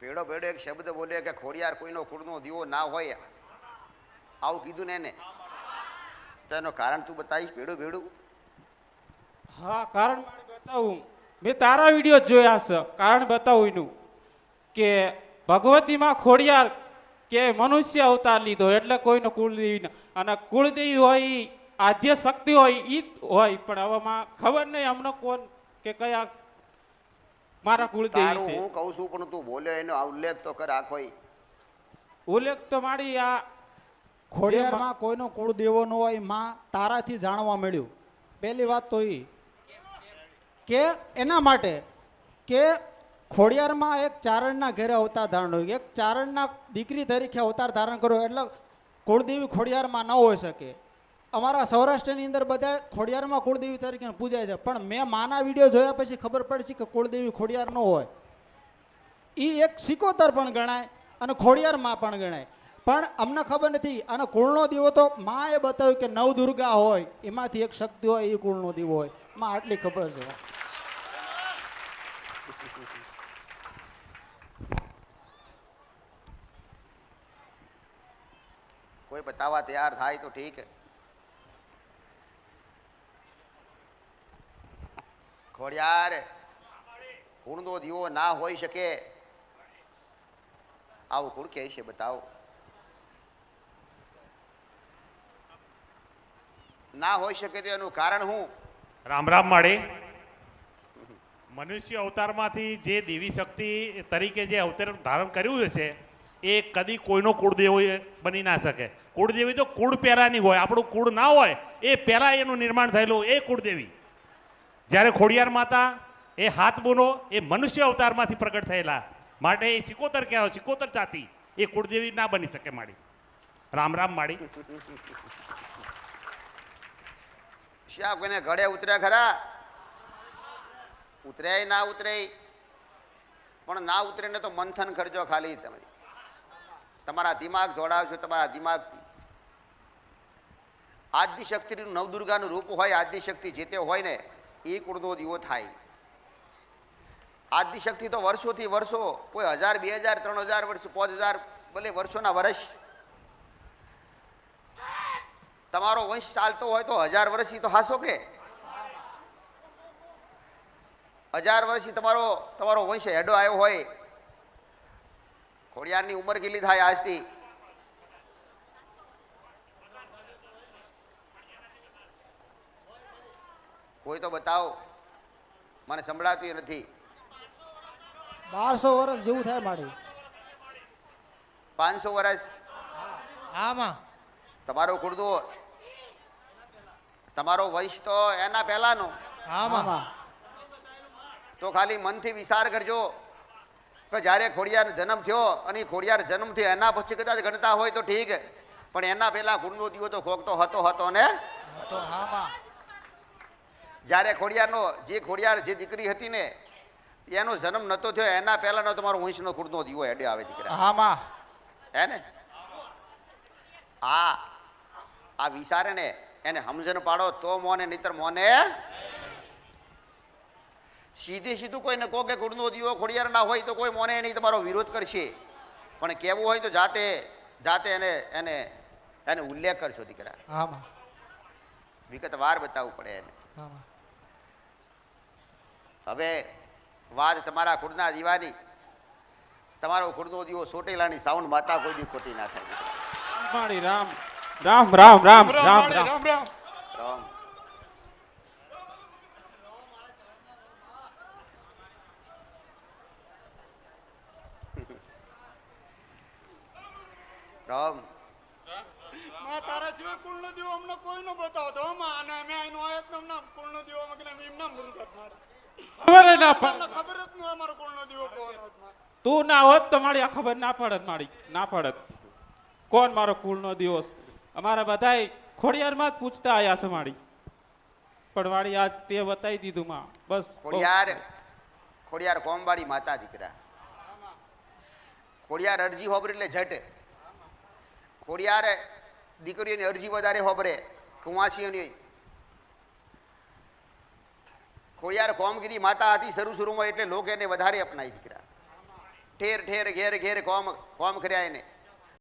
ભેડો ભેડો એક શબ્દ બોલ્યો કે ખોડિયાર કોઈનો કુળનો દીવો ના હોય, આવું કીધું ને એને, તો એનું કારણ તું બતાવીશ ભેડું ભેડું? હા, કારણ બતાવું. મેં તારા વિડીયો જોયા છે. કારણ બતાવું એનું કે ભગવતીમાં ખોડિયાર કે મનુષ્ય અવતાર લીધો એટલે કોઈનો કુળદેવી, અને કુળદેવી હોય ઈ આદ્ય શક્તિ હોય ઈ હોય, પણ હવેમાં ખબર નહીં હમણાં કોણ કે કયા મારા કુળદેવી તારું છે. હું કહું છું પણ તું બોલ્યો એનો આ ઉલ્લેખ તો કર આખો. ઉલ્લેખ તો મારી આ ખોડિયારમાં કોઈનો કુળદેવો ન હોય માં તારાથી જાણવા મળ્યું. પહેલી વાત તો એ કે એના માટે કે ખોડિયારમાં એક ચારણના ઘરે અવતાર ધારણ હોય, એક ચારણના દીકરી તરીકે અવતાર ધારણ કર્યો, એટલે કુળદેવી ખોડિયારમાં ન હોઈ શકે. અમારા સૌરાષ્ટ્રની અંદર બધા ખોડિયારમાં કુળદેવી તરીકે પૂજાય છે, પણ મેં માના વિડીયો જોયા પછી ખબર પડશે કે કુળદેવી ખોડિયાર ન હોય. એ એક સિકોતર પણ ગણાય અને ખોડિયારમાં પણ ગણાય, પણ અમને ખબર નથી. અને કુળનો દીવો તો માં એ બતાવ્યું કે નવદુર્ગા હોય એમાંથી એક શક્તિ હોય, એ કુળનો દીવો હોય. માં આટલી ખબર છે. કોઈ બતાવવા તૈયાર થાય તો ઠીક. ખોડિયાર કુળનો દીવો ના હોઈ શકે, આવું કુળ કહે છે, બતાવો. ના હોઈ શકે તો એનું કારણ શું? રામ રામ માળે. મનુષ્ય અવતારમાંથી જે દેવી શક્તિ તરીકે જે અવતાર ધારણ કર્યું છે એ કદી કોઈનો કુળદેવો બની ના શકે. કુળદેવી તો કુળ પહેલાની હોય, આપણું કુળ ના હોય એ પહેલા એનું નિર્માણ થયેલું એ કુળદેવી. જ્યારે ખોડિયાર માતા એ હાથ બોનો એ મનુષ્ય અવતારમાંથી પ્રગટ થયેલા માટે એ સિકોતર કહેવાય, સિકોતર જાતિ, એ કુળદેવી ના બની શકે માડી. રામ રામ માડી. શ્યા કોઈને ઘડે ઉતર્યા ખરા? ઉતર્યા ના ઉતરે, પણ ના ઉતરે ને તો મંથન કરજો ખાલી. તમે તમારા દિમાગ જોડાવશો તમારા દિમાગથી. આદિ શક્તિનું નવદુર્ગાનું રૂપ હોય, આદિ શક્તિ જે તે હોય ને એ કુળનો દીવો થાય. આદિ શક્તિ તો વર્ષોથી વર્ષો, કોઈ 1000, 2000, 3000 વર્ષ, 5000 ભલે વર્ષોના વર્ષ. તમારો વંશ ચાલતો હોય તો 1000 વર્ષથી તો હાસો કે 1000 વર્ષથી તમારો વંશ હેડો આવ્યો હોય. ખોડિયારની ઉંમર કેટલી થાય આજથી? કોઈ તો બતાવો, મને સંભળાતું નથી. 1200 વર્ષ જેવું થાય માડી. 500 વર્ષ? આમાં તમારો કુળદો, તમારો વંશ તો એના પહેલાનો. આમાં તો ખાલી મનથી વિચાર કરજો કે જ્યારે ખોડિયાર જન્મ થયો અને ખોડિયાર જન્મ થયો એના પછી કદાચ ગણતા હોય તો ઠીક, પણ એના પહેલા કુળનો દીવો તો ખોકતો હતો ને. જ્યારે ખોડિયાર જે દીકરી હતી ને એનો જન્મ નતો થયો એના પહેલાનો તમારો વંશનો કુળનો દીવો હેડે આવે દીકરા, હે ને? આ વિચારે ને એને સમજણ પાડો તો મોને, નહીતર મોને. સીધું કોઈને કહો કે કુળનો દીવો ખોડિયાર ના હોય તો કોઈ મોને નહીં, તમારો વિરોધ કરશે. પણ કેવું હોય તો જાતે એને ઉલ્લેખ કરશો દીકરા. વિગતવાર બતાવવું પડે એને. હવે વાત તમારા કુળના દીવાની. તમારો કુળનો દીવો સોટેલાની સાઉન્ડ માતા કોઈ દી ખોટી ના થાય. મારી રામ રામ રામ રામ રામ રામ રામ. રામ માં તારા સિવાય કુળનો દીવો અમને કોઈનો બતાવતો માં, અને અમે આનો આયત નામ કુળનો દીવો મગને એમ નામ મુરસાદ મારે ખબર ના પડે. ખબર જ ન હોય અમારો કુળનો દીવો કોણ હોત માં. તું ના હોત તો મારી આ ખબર ના પડત, મારી ના પડત કોણ મારો કુળનો દિવસ. અમારા બધાય ખોડિયારમાં જ પૂછતા આયા છે મારી, પણ વાળી આજ તે બતાવી દીધું માં. બસ ખોડિયાર કોમવાળી માતા દીકરા. ખોડિયાર અરજી હોબરે એટલે જટ. ખોડિયાર દીકરીઓની અરજી વધારે હોબરે કુંવાસીઓની. ખોડિયાર કોમગીરી માતા હતી શરૂમાં, એટલે લોકો એને વધારે અપનાવી દીકરા. ઠેર ઠેર ઘેર ઘેર કોમ કર્યા એને